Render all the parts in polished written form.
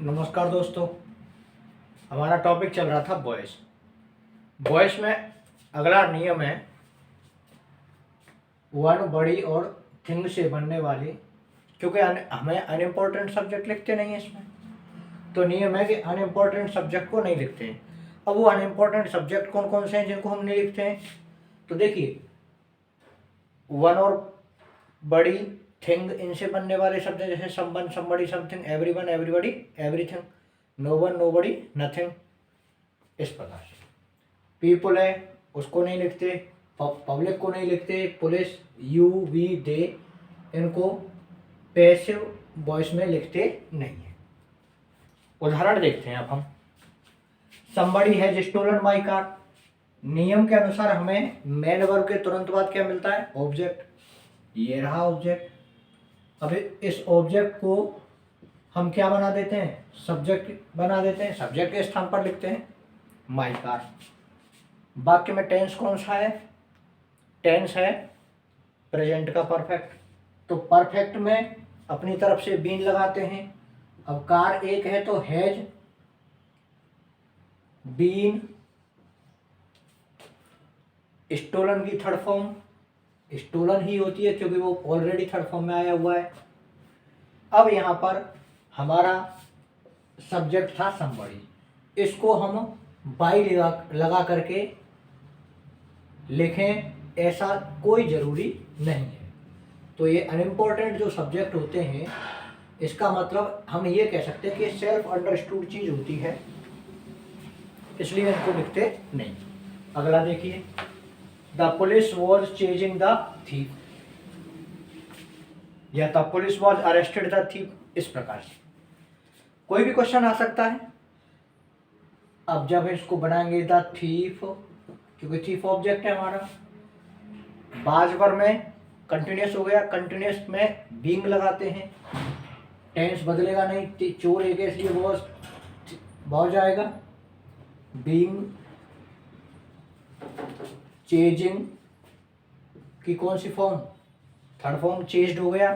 नमस्कार दोस्तों। हमारा टॉपिक चल रहा था वॉइस। वॉइस में अगला नियम है वन बड़ी और थिंग से बनने वाली, क्योंकि हमें अनइम्पोर्टेंट सब्जेक्ट लिखते नहीं है इसमें, तो नियम है कि अनइम्पोर्टेंट सब्जेक्ट को नहीं लिखते हैं। अब वो अनइम्पोर्टेंट सब्जेक्ट कौन कौन से हैं जिनको हम नहीं लिखते हैं? तो देखिए, वन और बड़ी, थिंग, इनसे बनने वाले शब्द जैसे someone, somebody, something, everyone, everybody, everything, no one, nobody, nothing, इस प्रकार से। पीपल है, उसको नहीं लिखते। पब्लिक को नहीं लिखते। पुलिस, यू, वी, दे, इनको पैसिव वॉइस में लिखते नहीं है। उदाहरण देखते हैं अब हम। Somebody has stolen my car. नियम के अनुसार हमें मेन वर्ब के तुरंत बाद क्या मिलता है? ऑब्जेक्ट। ये रहा ऑब्जेक्ट। अब इस ऑब्जेक्ट को हम क्या बना देते हैं? सब्जेक्ट बना देते हैं। सब्जेक्ट के स्थान पर लिखते हैं माई कार। वाक्य में टेंस कौन सा है? टेंस है प्रेजेंट का परफेक्ट। तो परफेक्ट में अपनी तरफ से बीन लगाते हैं। अब कार एक है तो हैज बीन स्टोलन की थर्ड फॉर्म स्टोलन ही होती है, क्योंकि वो ऑलरेडी थर्ड फॉर्म में आया हुआ है। अब यहाँ पर हमारा सब्जेक्ट था समबड़ी, इसको हम बाई लगा करके लिखें, ऐसा कोई ज़रूरी नहीं है। तो ये अनइम्पोर्टेंट जो सब्जेक्ट होते हैं, इसका मतलब हम ये कह सकते हैं कि सेल्फ अंडरस्टूड चीज़ होती है, इसलिए इनको लिखते नहीं। अगला देखिए, the police was chasing the thief, या the police was arrested the thief, इस प्रकार से कोई भी क्वेश्चन आ सकता है। अब जब इसको बनाएंगे द थीफ, क्योंकि थीफ ऑब्जेक्ट है हमारा। बाज पर में कंटिन्यूस हो गया, कंटिन्यूस में बीइंग लगाते हैं, टेंस बदलेगा नहीं। चोर एक है इसलिए वॉज जाएगा। बीइंग, चेजिंग की कौन सी फॉर्म? थर्ड फॉर्म, चेज्ड हो गया।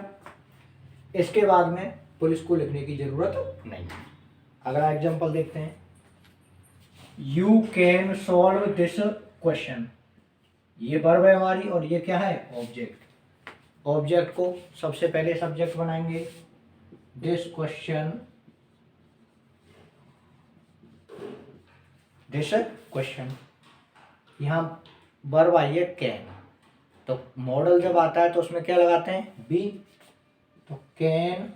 इसके बाद में पुलिस को लिखने की जरूरत नहीं। अगला एग्जांपल देखते हैं। You can solve this question. ये वर्ब है हमारी और ये क्या है? ऑब्जेक्ट। ऑब्जेक्ट को सबसे पहले सब्जेक्ट बनाएंगे। This question, this question. यहाँ वर्ब आई है कैन, तो मॉडल जब आता है तो उसमें क्या लगाते हैं? बी। तो कैन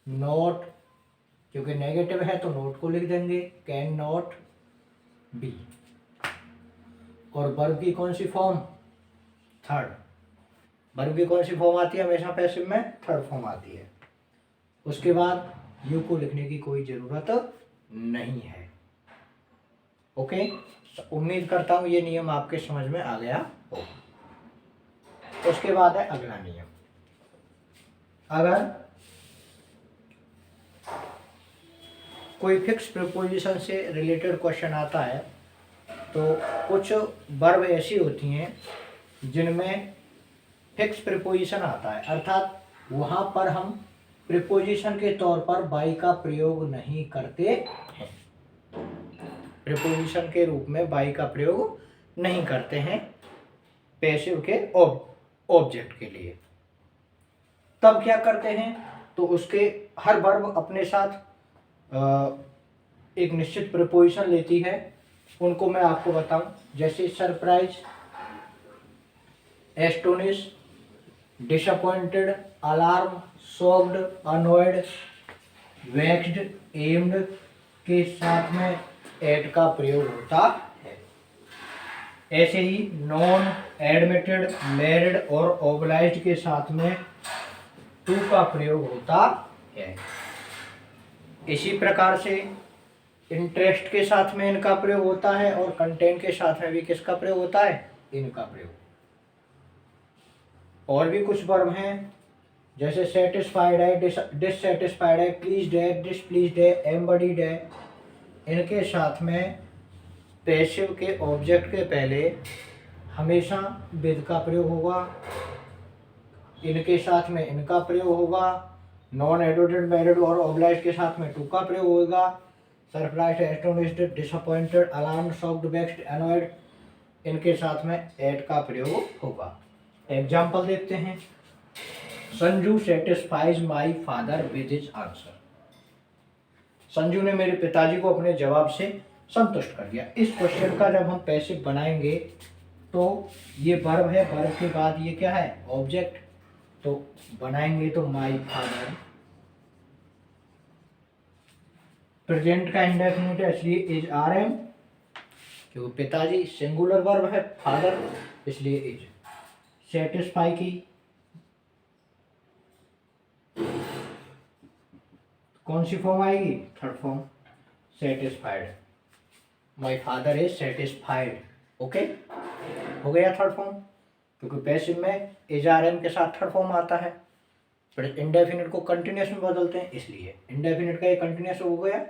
नॉट, क्योंकि नेगेटिव है तो नोट को लिख देंगे, कैन नॉट बी। और वर्ब की कौन सी फॉर्म? थर्ड। वर्ब की कौन सी फॉर्म आती है? हमेशा पैसिव में थर्ड फॉर्म आती है। उसके बाद यू को लिखने की कोई ज़रूरत नहीं है। ओके, उम्मीद करता हूँ ये नियम आपके समझ में आ गया हो। उसके बाद है अगला नियम। अगर कोई फिक्स प्रीपोजिशन से रिलेटेड क्वेश्चन आता है तो कुछ वर्ब ऐसी होती हैं जिनमें फिक्स प्रीपोजिशन आता है, अर्थात वहाँ पर हम प्रीपोजिशन के तौर पर बाई का प्रयोग नहीं करते हैं। प्रीपोजिशन के रूप में बाई का प्रयोग नहीं करते हैं पैसिव के ऑब्जेक्ट के लिए। तब क्या करते हैं? तो उसके हर वर्ब अपने साथ एक निश्चित प्रीपोजिशन लेती है। उनको मैं आपको बताऊं, जैसे surprise, astonish, disappointed, alarm, shocked, annoyed, vexed, aimed के साथ में एड का प्रयोग होता है। ऐसे ही नॉन, एडमिटेड, मैरिड और ओबलाइज्ड के साथ में टू का प्रयोग होता है। इसी प्रकार से इंटरेस्ट के साथ में इनका प्रयोग होता है और कंटेंट के साथ में भी किसका प्रयोग होता है? इनका प्रयोग। और भी कुछ वर्ब हैं, जैसे सेटिस्फाइड है, डिससेटिस्फाइड है, प्लीज्ड है, डिसप्लीज्ड है, एम्बडीड है। इनके साथ में पैसिव के ऑब्जेक्ट के पहले हमेशा विद का प्रयोग होगा, इनके साथ में इनका प्रयोग होगा, नॉन एडवर्टेड, मैरिड और ऑब्लाइज के साथ में टू का प्रयोग होगा। Surprise, astonished, disappointed, alarm, shocked, vexed, annoyed, इनके साथ में एट का प्रयोग होगा। एग्जाम्पल देखते हैं। Sanju satisfies my father with his answer. Sanju ने मेरे पिताजी को अपने जवाब से संतुष्ट कर दिया। इस क्वेश्चन का जब हम पैसिव बनाएंगे तो ये वर्ब है, वर्ब के बाद ये क्या है, ऑब्जेक्ट। तो बनाएंगे तो माई फादर, प्रेजेंट का इंडेफिनिट है इसलिए इज आर एम, क्योंकि पिताजी सिंगुलर वर्ब है, फादर इसलिए इज। सेटिस्फाई की कौन सी फॉर्म आएगी, third form, satisfied. My father is satisfied. Okay, हो गया थर्ड फॉर्म, क्योंकि पैसिव में इज आर एम के साथ थर्ड फॉर्म आता है। फिर इंडेफिनिट को कंटिन्यूस में बदलते हैं, इसलिए इंडेफिनिट का ये कंटिन्यूस हो गया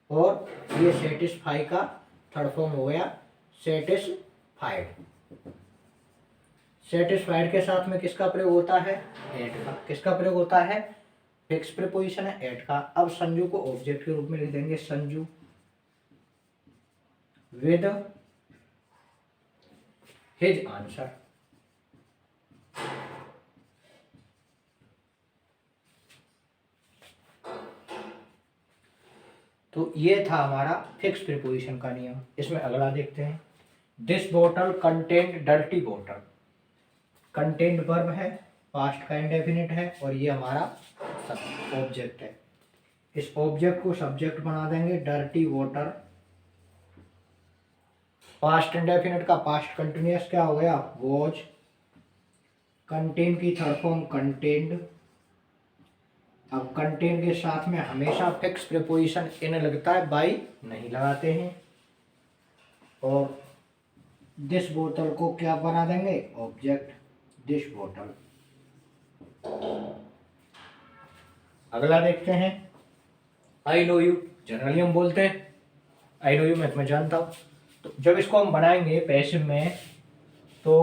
और ये सेटिस्फाई का थर्ड फॉर्म हो गया सेटिस्फाइड। सेटिस्फाइड के साथ में किसका प्रयोग होता है, एट का। किसका प्रयोग होता है, फिक्स प्रीपोजिशन है एट का। अब संजू को ऑब्जेक्ट के रूप में लिख देंगे, संजू विद हिज आंसर। तो ये था हमारा फिक्स प्रीपोजिशन का नियम। इसमें अगला देखते हैं। दिस बोतल कंटेन्ड डर्टी बोतल। कंटेन्ड वर्ब है, पास्ट का इंडेफिनिट है और ये हमारा ऑब्जेक्ट है। इस ऑब्जेक्ट को सब्जेक्ट बना देंगे, डर्टी वाटर। पास्ट इंडेफिनिट का पास्ट कंटिन्यूअस क्या हो गया, वॉज। कंटेन की थर्ड फॉर्म कंटेन्ड। अब कंटेन के साथ में हमेशा फिक्स प्रीपोजिशन इन लगता है, बाई नहीं लगाते हैं। और दिस बोतल को क्या बना देंगे, ऑब्जेक्ट, दिस बोतल। अगला देखते हैं। आई नो यू, जनरली हम बोलते हैं आई नो यू, मैं तुम्हें जानता हूँ। तो जब इसको हम बनाएंगे पैसिव में तो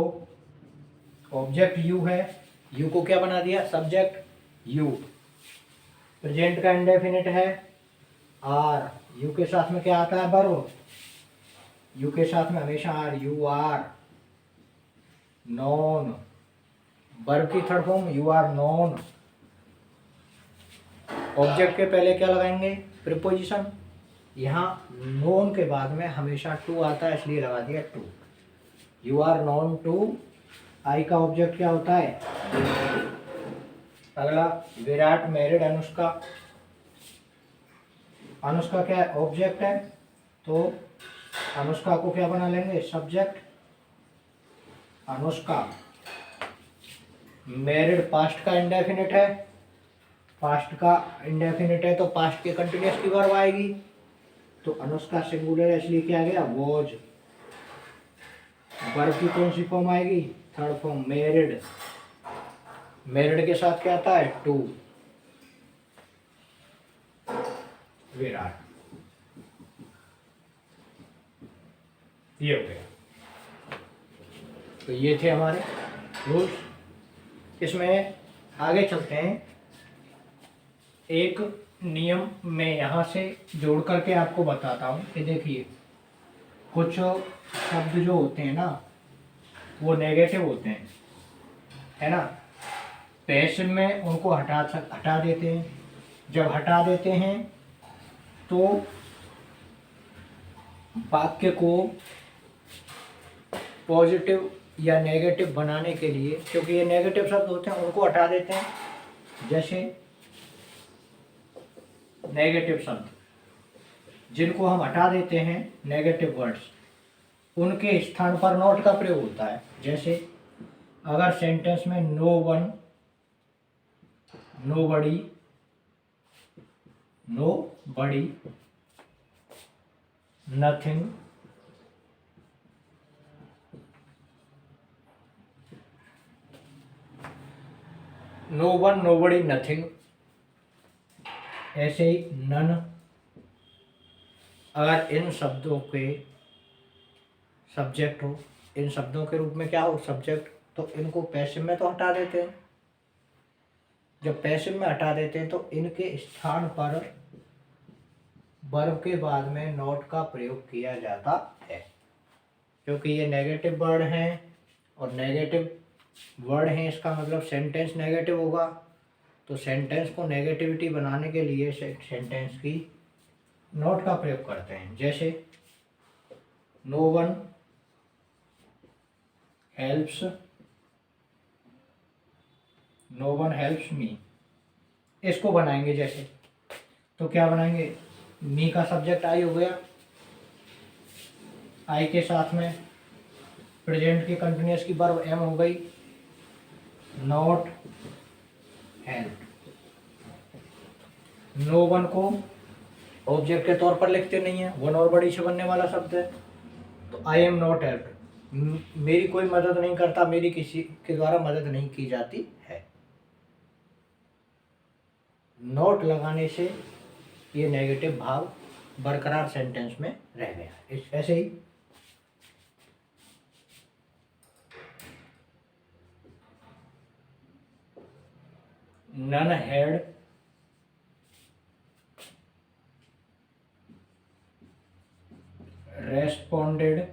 ऑब्जेक्ट यू है, यू को क्या बना दिया, सब्जेक्ट यू। प्रेजेंट का इंडेफिनिट है आर, यू के साथ में क्या आता है, वर्ब। यू के साथ में हमेशा are, you are. Known, verb की third form you are known. Object के पहले क्या लगाएंगे, प्रीपोजिशन। यहाँ नोन के बाद में हमेशा टू आता है इसलिए लगा दिया to. You are known to, I का ऑब्जेक्ट क्या होता है। अगला विराट मैरिड अनुष्का। अनुष्का क्या है, ऑब्जेक्ट है, तो अनुष्का को क्या बना लेंगे, सब्जेक्ट, अनुष्का। मैरिड पास्ट का इंडेफिनिट है, पास्ट का इंडेफिनिट है तो पास्ट के कंटिन्यूअस की वर्ब आएगी। तो अनुष्का सिंगुलर है इसलिए क्या आ गया, वॉज। वर्ब की कौन सी फॉर्म आएगी, थर्ड फॉर्म, मैरिड। मैरिड के साथ क्या आता है, टू, विराट। ये हो गया। तो ये थे हमारे रूल्स। इसमें आगे चलते हैं। एक नियम मैं यहाँ से जोड़ करके आपको बताता हूँ कि देखिए, कुछ शब्द जो होते हैं ना वो नेगेटिव होते हैं, है ना। पैसिव में उनको हटा देते हैं। जब हटा देते हैं तो वाक्य को पॉजिटिव या नेगेटिव बनाने के लिए, क्योंकि ये नेगेटिव शब्द होते हैं उनको हटा देते हैं। जैसे नेगेटिव शब्द जिनको हम हटा देते हैं, नेगेटिव वर्ड्स, उनके स्थान पर नॉट का प्रयोग होता है। जैसे अगर सेंटेंस में नो वन, नो बडी, नो बडी, नथिंग, नो वन, नो बडी, नथिंग, ऐसे ही नन, अगर इन शब्दों के सब्जेक्ट हो, इन शब्दों के रूप में क्या हो, सब्जेक्ट, तो इनको पैसिव में तो हटा देते हैं। जब पैसिव में हटा देते हैं तो इनके स्थान पर वर्ब के बाद में नॉट का प्रयोग किया जाता है, क्योंकि ये नेगेटिव वर्ड हैं और नेगेटिव वर्ड हैं, इसका मतलब सेंटेंस नेगेटिव होगा। तो सेंटेंस को नेगेटिविटी बनाने के लिए सेंटेंस की नॉट का प्रयोग करते हैं। जैसे no one helps, no one helps me, इसको बनाएंगे जैसे, तो क्या बनाएंगे, मी का सब्जेक्ट आई हो गया, आई के साथ में प्रेजेंट की कंटिन्यूअस की वर्ब एम हो गई, नॉट हेल्प। नो वन को ऑब्जेक्ट के तौर पर लिखते नहीं है, वन और बड़ी से बनने वाला शब्द है, तो आई एम नॉट हेल्प, मेरी कोई मदद नहीं करता, मेरी किसी के द्वारा मदद नहीं की जाती है। नॉट लगाने से ये नेगेटिव भाव बरकरार सेंटेंस में रह गया। ऐसे ही नन हैड रेस्पोंडेड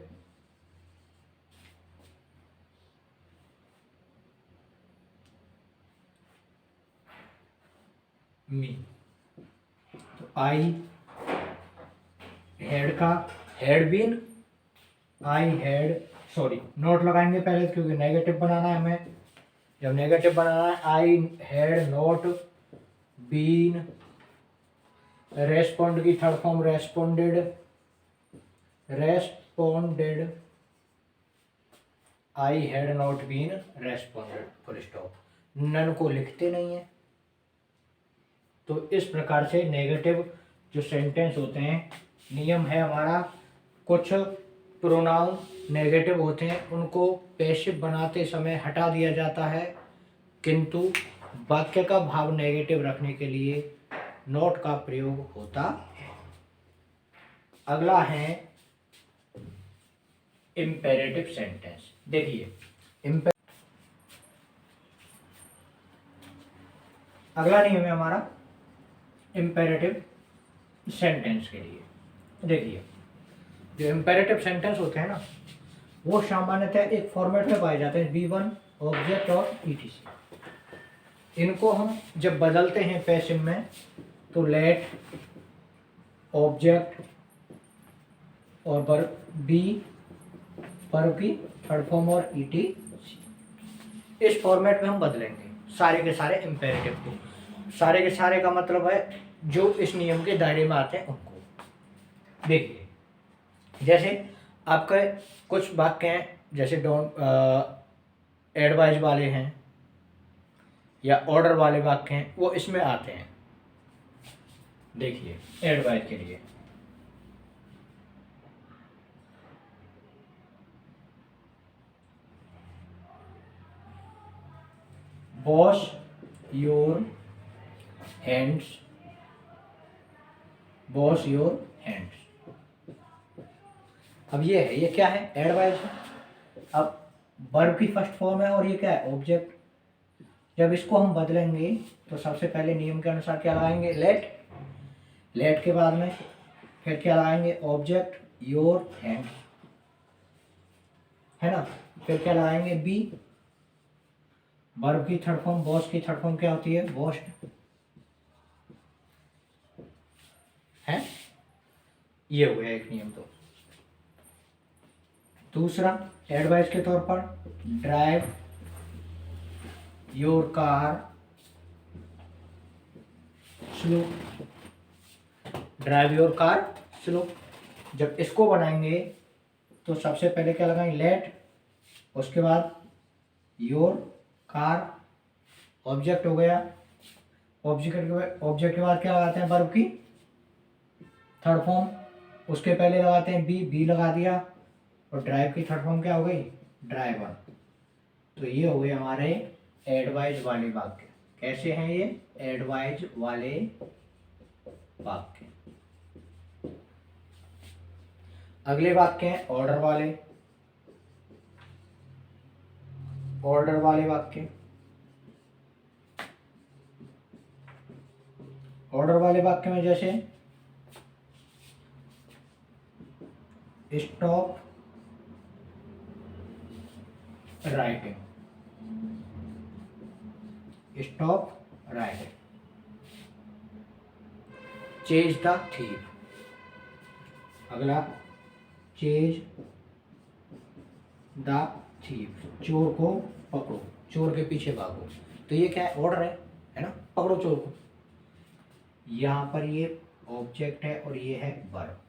मी, तो आई हैड का had been, I had, sorry not लगाएंगे पहले क्योंकि नेगेटिव बनाना है हमें। जब नेगेटिव बनाना है, I had not been, respond की third form responded, responded, I had not been responded, full stop. नन को लिखते नहीं है, तो इस प्रकार से नेगेटिव जो सेंटेंस होते हैं, नियम है हमारा, कुछ प्रोनाउन नेगेटिव होते हैं उनको पैसिव बनाते समय हटा दिया जाता है, किंतु वाक्य का भाव नेगेटिव रखने के लिए नॉट का प्रयोग होता है। अगला है इम्पेरेटिव सेंटेंस। देखिए अगला नियम है हमारा इम्पेरेटिव सेंटेंस के लिए। देखिए जो इम्पेरेटिव सेंटेंस होते हैं ना, वो सामान्यतः एक फॉर्मेट में पाए जाते हैं, V1 ऑब्जेक्ट और ETC। इनको हम जब बदलते हैं पैसिव में तो लेट ऑब्जेक्ट और वर्ब बी, वर्ब की थर्ड फॉर्म और ETC, इस फॉर्मेट में हम बदलेंगे सारे के सारे इम्पेरेटिव को। सारे के सारे का मतलब है जो इस नियम के दायरे में आते हैं उनको। देखिए जैसे आपके कुछ वाक्य हैं, जैसे डोंट एडवाइज वाले हैं या ऑर्डर वाले वाक्य हैं, वो इसमें आते हैं। देखिए एडवाइज के लिए wash your hands, wash your hands. अब ये है, ये क्या है, एडवाइज है। अब वर्ब की फर्स्ट फॉर्म है और ये क्या है, ऑब्जेक्ट। जब इसको हम बदलेंगे तो सबसे पहले नियम के अनुसार क्या लगाएंगे, लेट, लेट के बाद में फिर क्या लगाएंगे, ऑब्जेक्ट योर हैंड्स, है ना, फिर क्या लगाएंगे, बी, वर्ब की थर्ड फॉर्म, वॉश की थर्ड फॉर्म क्या होती है, वॉश्ड, है। ये हो गया एक नियम। तो दूसरा एडवाइस के तौर पर, drive your car slow, drive your car slow. जब इसको बनाएंगे तो सबसे पहले क्या लगाएंगे, लेट, उसके बाद योर कार, ऑब्जेक्ट हो गया, ऑब्जेक्ट के बाद क्या लगाते हैं, वर्ब की थर्ड फॉर्म, उसके पहले लगाते हैं बी, बी लगा दिया, और ड्राइव की थर्ड फॉर्म क्या हो गई, ड्राइवर। तो ये हो गए हमारे एडवाइज वाले वाक्य। कैसे हैं ये एडवाइज वाले वाक्य। अगले वाक्य हैं ऑर्डर वाले, ऑर्डर वाले वाक्य। ऑर्डर वाले वाक्य में जैसे stop writing, stop writing, chase the thief, अगला चेज द थीफ, चोर को पकड़ो, चोर के पीछे भागो। तो ये क्या है, ऑर्डर है ना, पकड़ो चोर को। यहाँ पर ये ऑब्जेक्ट है और ये है वर्ब।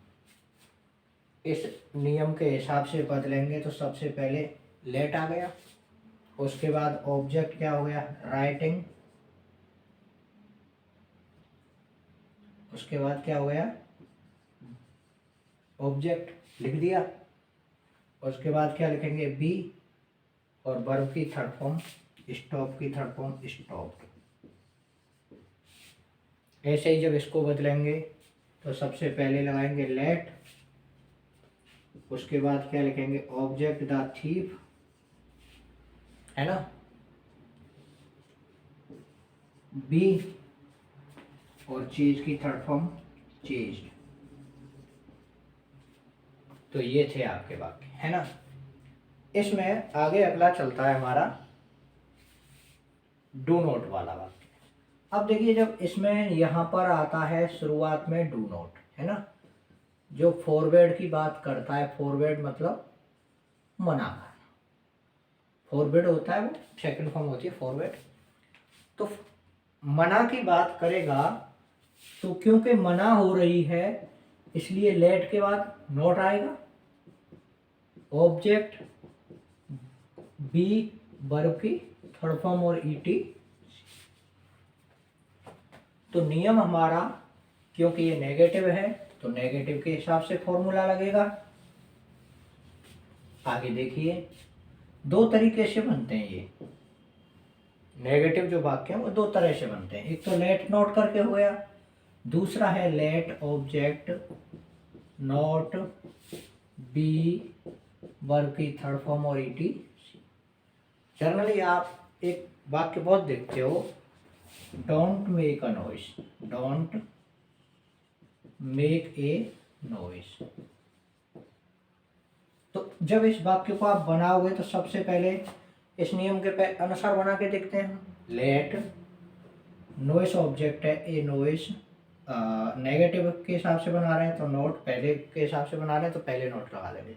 इस नियम के हिसाब से बदलेंगे तो सबसे पहले लेट आ गया, उसके बाद ऑब्जेक्ट क्या हो गया, राइटिंग, उसके बाद क्या हो गया, ऑब्जेक्ट लिख दिया, उसके बाद क्या लिखेंगे, बी, और वर्ब की थर्ड फॉर्म स्टॉप की थर्ड फॉर्म स्टॉप। ऐसे ही जब इसको बदलेंगे तो सबसे पहले लगाएंगे लेट, उसके बाद क्या लिखेंगे, ऑब्जेक्ट द थीफ, है ना, बी, और चीज की थर्ड फॉर्म चीज। तो ये थे आपके वाक्य, है ना। इसमें आगे अगला चलता है हमारा डू नॉट वाला वाक्य। अब देखिए, जब इसमें यहाँ पर आता है शुरुआत में डू नॉट, है ना, जो फॉरवर्ड की बात करता है, फॉरवर्ड मतलब मना करना, फॉरवर्ड होता है, वो सेकंड फॉर्म होती है फॉरवर्ड। तो मना की बात करेगा, तो क्योंकि मना हो रही है इसलिए लेट के बाद नॉट आएगा, ऑब्जेक्ट बी, वर्ब की थर्ड फॉर्म और ईटी। तो नियम हमारा, क्योंकि ये नेगेटिव है तो नेगेटिव के हिसाब से फॉर्मूला लगेगा। आगे देखिए, दो तरीके से बनते हैं ये नेगेटिव जो वाक्य हैं, वो दो तरह से बनते हैं। एक तो लेट नोट करके हो गया, दूसरा है let object not be, verb की थर्ड फॉर्म और ईटी। जनरली आप एक वाक्य बहुत देखते हो, don't make a noise, don't make a noise. तो जब इस वाक्य को आप बनाओगे तो सबसे पहले इस नियम के अनुसार बना के देखते हैं। लेट, नॉइस ऑब्जेक्ट है, ए नॉइस नेगेटिव के हिसाब से बना रहे हैं तो नोट, पहले के हिसाब से बना रहे हैं तो पहले नोट लगा लेंगे।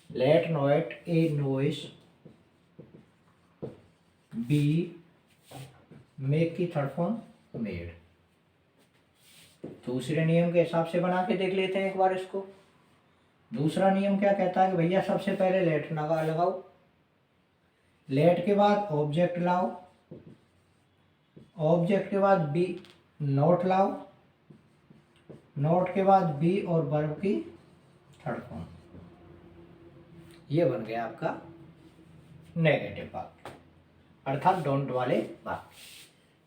लेट नोट ए नॉइस, बी, मेक की थर्ड फॉर्म मेड। दूसरे नियम के हिसाब से बना के देख लेते हैं एक बार इसको। दूसरा नियम क्या कहता है कि भैया सबसे पहले लेट लगाओ, लेट के बाद ऑब्जेक्ट लाओ, ऑब्जेक्ट के बाद बी, नोट लाओ, नोट के बाद बी और वर्ब की थर्ड फॉर्म। ये बन गया आपका नेगेटिव वाक्य, अर्थात डोंट वाले वाक्य।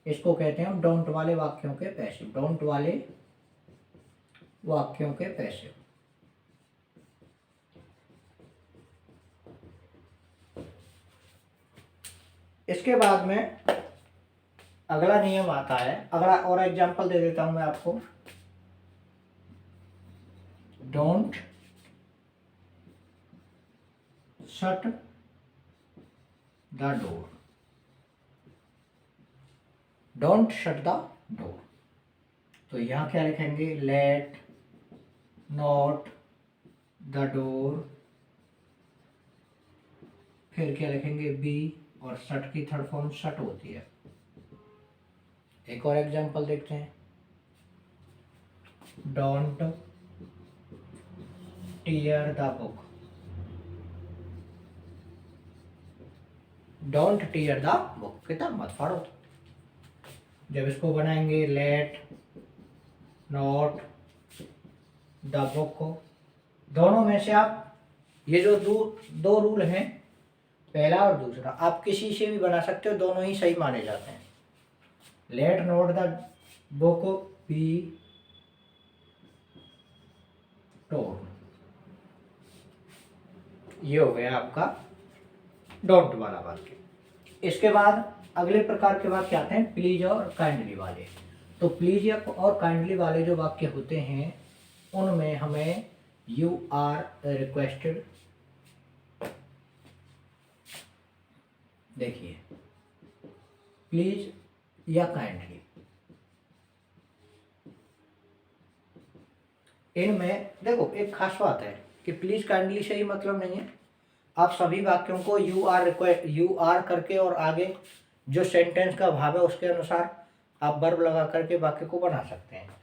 इसको कहते हैं हम डोंट वाले वाक्यों के पैसिव, डोंट वाले वाक्यों के पैसिव। इसके बाद में अगला नियम आता है, अगला और एग्जांपल दे देता हूं मैं आपको। Don't shut the door, don't shut the door. तो यहां क्या लिखेंगे, लेट नॉट द डोर, फिर क्या लिखेंगे, बी, और शट की थर्ड फॉर्म शट होती है। एक और एग्जांपल देखते हैं, don't tier the book, don't tier the book, किताब मत फाड़ो। जब इसको बनाएंगे, लेट नॉट द बुक को, दोनों में से आप ये जो दो रूल हैं, पहला और दूसरा, आप किसी से भी बना सकते हो, दोनों ही सही माने जाते हैं। Let not the book be torn, ये हो गया आपका डोंट वाला वाक्य। इसके बाद अगले प्रकार के वाक्य आते हैं प्लीज और काइंडली वाले। तो प्लीज या और काइंडली वाले जो वाक्य होते हैं उनमें हमें यू आर रिक्वेस्टेड, देखिए प्लीज या काइंडली, इनमें देखो एक खास बात है कि प्लीज काइंडली से ही मतलब नहीं है, आप सभी वाक्यों को यू आर करके और आगे जो सेंटेंस का भाव है उसके अनुसार आप वर्ब लगा करके वाक्य को बना सकते हैं।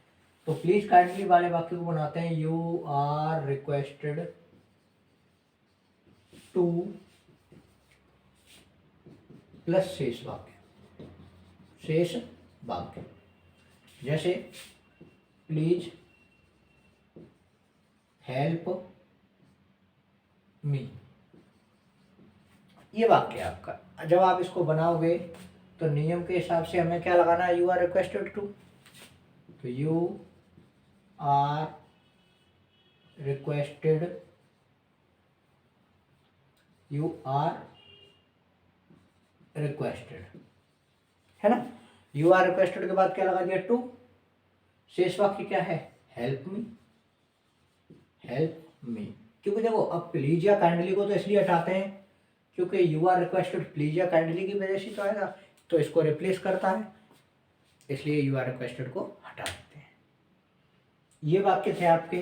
तो प्लीज काइंडली वाले वाक्य को बनाते हैं you are requested to plus शेष वाक्य, शेष वाक्य जैसे प्लीज हेल्प मी, ये वाक्य है आपका। जब आप इसको बनाओगे तो नियम के हिसाब से हमें क्या लगाना है, यू आर रिक्वेस्टेड टू, तो you are requested, you are requested, है ना। यू आर रिक्वेस्टेड के बाद क्या लगा दिया, टू, शेष वाक्य क्या है, हेल्प मी, हेल्प मी। क्योंकि देखो अब प्लीज या काइंडली को तो इसलिए हटाते हैं क्योंकि यू आर रिक्वेस्टेड प्लीज या काइंडली की वजह से तो आएगा, तो इसको रिप्लेस करता है, इसलिए यू आर रिक्वेस्टेड को हटा देते हैं। ये वाक्य थे आपके,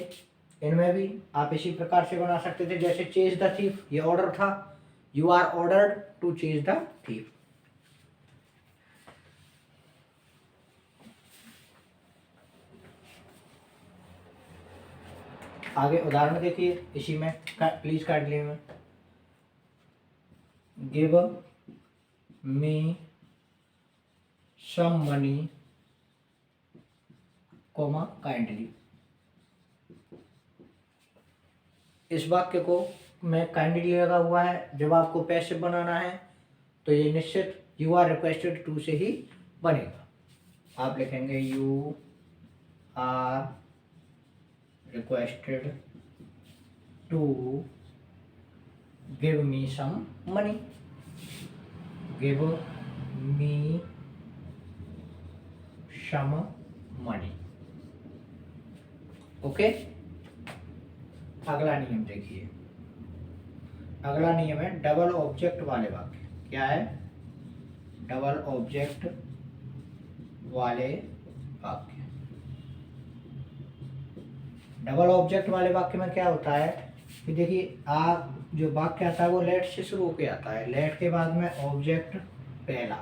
इनमें भी आप इसी प्रकार से बना सकते थे जैसे चेज द थीफ, ये ऑर्डर था, you are ordered to chase the thief. आगे उदाहरण देखिए इसी में प्लीज काइंडली में, give me some money comma kindly. इस वाक्य को में काइंडली लगा हुआ है, जब आपको पैसिव बनाना है तो ये निश्चित यू आर रिक्वेस्टेड टू से ही बनेगा। आप लिखेंगे you are requested to give me some money, give me some money. Okay, अगला नियम देखिए, अगला नियम है डबल ऑब्जेक्ट वाले वाक्य। क्या है, डबल ऑब्जेक्ट वाले वाक्य। डबल ऑब्जेक्ट वाले वाक्य में क्या होता है कि देखिए आप जो वाक्य आता है वो लेट से शुरू होके आता है, लेट के बाद में ऑब्जेक्ट पहला,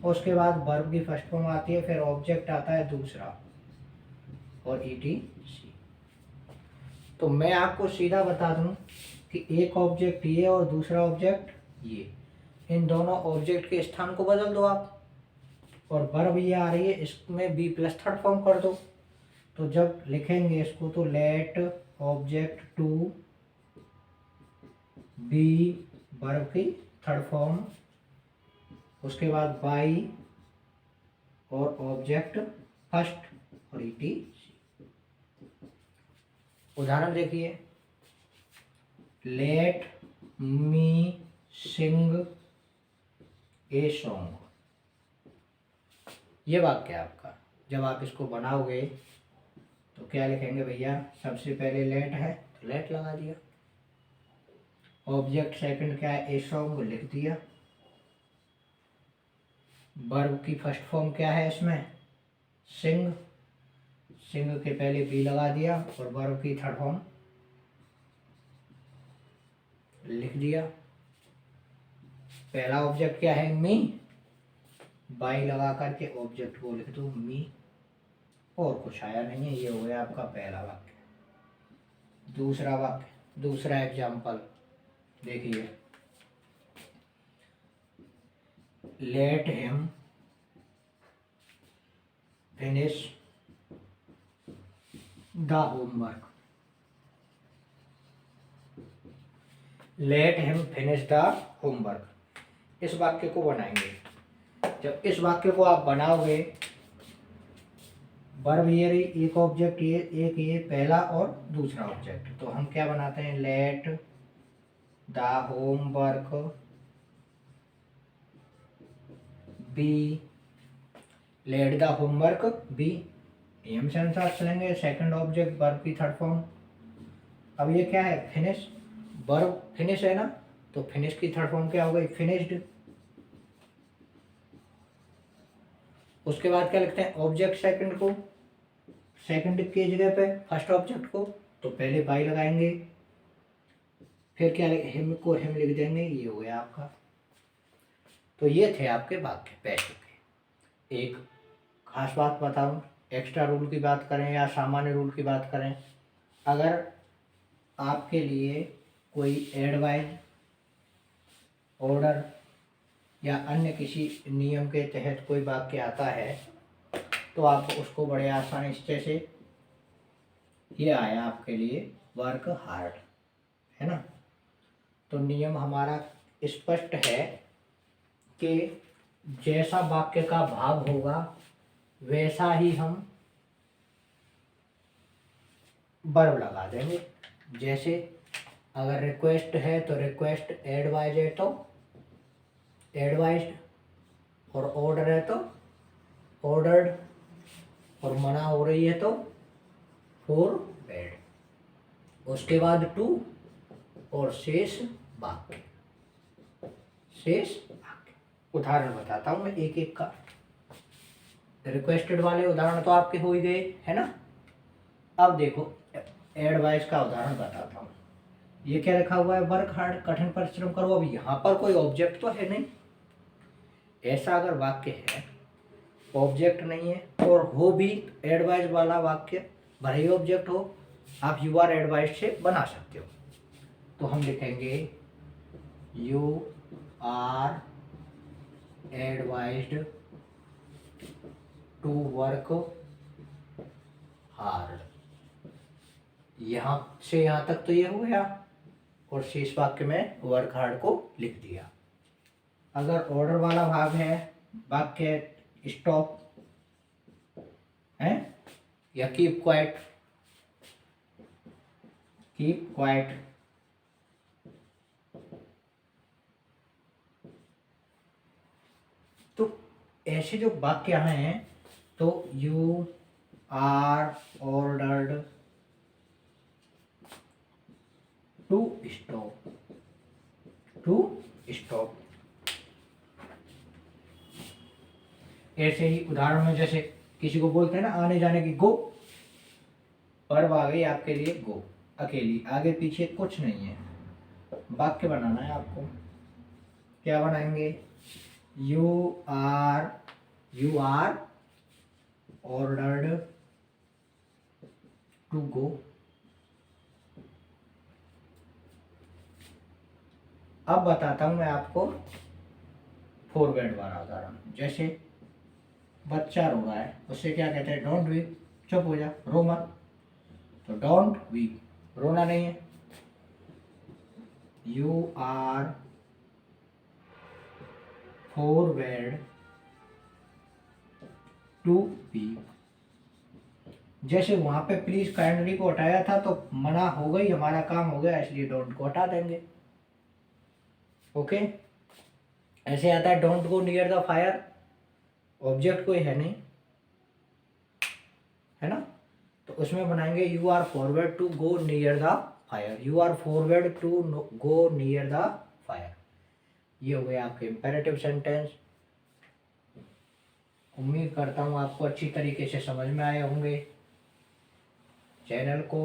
उसके बाद वर्ब की फर्स्ट फॉर्म आती है, फिर ऑब्जेक्ट आता है दूसरा और ETC। तो मैं आपको सीधा बता दूं कि एक ऑब्जेक्ट ये और दूसरा ऑब्जेक्ट ये, इन दोनों ऑब्जेक्ट के स्थान को बदल दो आप, और वर्ब ये आ रही है इसमें बी प्लस थर्ड फॉर्म कर दो। तो जब लिखेंगे इसको तो let object to be verb की थर्ड फॉर्म, उसके बाद बाई और ऑब्जेक्ट फर्स्ट और ETC। उदाहरण देखिए, let me Singh a song, ये वाक्य है आपका। जब आप इसको बनाओगे तो क्या लिखेंगे भैया, सबसे पहले लेट है तो लेट लगा दिया, ऑब्जेक्ट सेकंड क्या है, ए सॉन्ग लिख दिया, वर्ब की फर्स्ट फॉर्म क्या है इसमें, सिंग, सिंग के पहले बी लगा दिया और वर्ब की थर्ड फॉर्म लिख दिया। पहला ऑब्जेक्ट क्या है, मी, बाई लगा करके ऑब्जेक्ट को लिख दो मी, और कुछ आया नहीं है, ये हो गया आपका पहला वाक्य। दूसरा वाक्य, दूसरा एग्जाम्पल देखिए, let him finish the homework, let him finish the homework, इस वाक्य को बनाएंगे। जब इस वाक्य को आप बनाओगे, वर्ब ये रही, एक ऑब्जेक्ट ये, एक ये पहला और दूसरा ऑब्जेक्ट, तो हम क्या बनाते हैं, let the homework be let the homework be, नियम से अनुसार चलेंगे। सेकंड ऑब्जेक्ट वर्ब की थर्ड फॉर्म। अब ये क्या है, फिनिश, वर्ब फिनिश है ना, तो फिनिश की थर्ड फॉर्म क्या हो गई, फिनिश्ड। उसके बाद क्या लिखते हैं, ऑब्जेक्ट सेकंड को, सेकंड की जगह पे फर्स्ट ऑब्जेक्ट को, तो पहले बाई लगाएंगे, फिर क्या हिम को हिम लिख देंगे, ये हो गया आपका। तो ये थे आपके वाक्य पैसे के। एक खास बात बताऊं, एक्स्ट्रा रूल की बात करें या सामान्य रूल की बात करें, अगर आपके लिए कोई एडवाइस, ऑर्डर या अन्य किसी नियम के तहत कोई वाक्य आता है तो आप उसको बड़े आसानी से, जैसे ये आया आपके लिए वर्क हार्ड, है ना, तो नियम हमारा स्पष्ट है कि जैसा वाक्य का भाव होगा वैसा ही हम वर्ब लगा देंगे। जैसे अगर रिक्वेस्ट है तो रिक्वेस्ट, एडवाइज है तो एडवाइज्ड, और ऑर्डर है तो ऑर्डर्ड, और मना हो रही है तो फोरबेड। उसके बाद टू और शेष वाक्य, शेष वाक्य। उदाहरण बताता हूँ मैं एक एक का। रिक्वेस्टेड वाले उदाहरण तो आपके हो ही गए, है ना। अब देखो एडवाइस का उदाहरण बताता हूँ। ये क्या रखा हुआ है, वर्क हार्ड, कठिन परिश्रम करो। अब यहाँ पर कोई ऑब्जेक्ट तो है नहीं, ऐसा अगर वाक्य है, ऑब्जेक्ट नहीं है और हो भी एडवाइस वाला वाक्य, भले ही ऑब्जेक्ट हो, आप यू आर एडवाइस से बना सकते हो। तो हम लिखेंगे you are advised to work hard. यहाँ से यहाँ तक तो ये हो गया, और शेष वाक्य में वर्क हार्ड को लिख दिया। अगर ऑर्डर वाला भाग है, वाक्य स्टॉप है या कीप क्वाइट, कीप क्वाइट, तो ऐसे जो वाक्य हैं, तो you are ordered to stop, to stop. ऐसे ही उदाहरण में जैसे किसी को बोलते हैं ना आने जाने की, गो, वर्ब आ गई आपके लिए गो, अकेली, आगे पीछे कुछ नहीं है। वाक्य बनाना है आपको, क्या बनाएंगे, you are ordered to go. अब बताता हूं मैं आपको फॉरवर्ड वाला उदाहरण। जैसे बच्चा रो रहा है, उससे क्या कहते हैं, डोंट वीप, चुप हो जा, रो मत। तो डोंट वीप, रोना नहीं है। You are forward to weep. जैसे वहां पे प्लीज काइंडली को हटाया था तो मना हो गई, हमारा काम हो गया, इसलिए डोंट को हटा देंगे। ओके। ऐसे आता है don't go near the fire, object कोई है नहीं, है ना, तो उसमें बनाएंगे you are forward to go near the fire, you are forward to go near the fire. ये हो गया आपके इंपेरेटिव सेंटेंस। उम्मीद करता हूँ आपको अच्छी तरीके से समझ में आए होंगे। चैनल को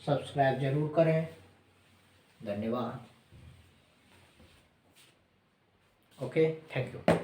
सब्सक्राइब जरूर करें। धन्यवाद। Okay, thank you.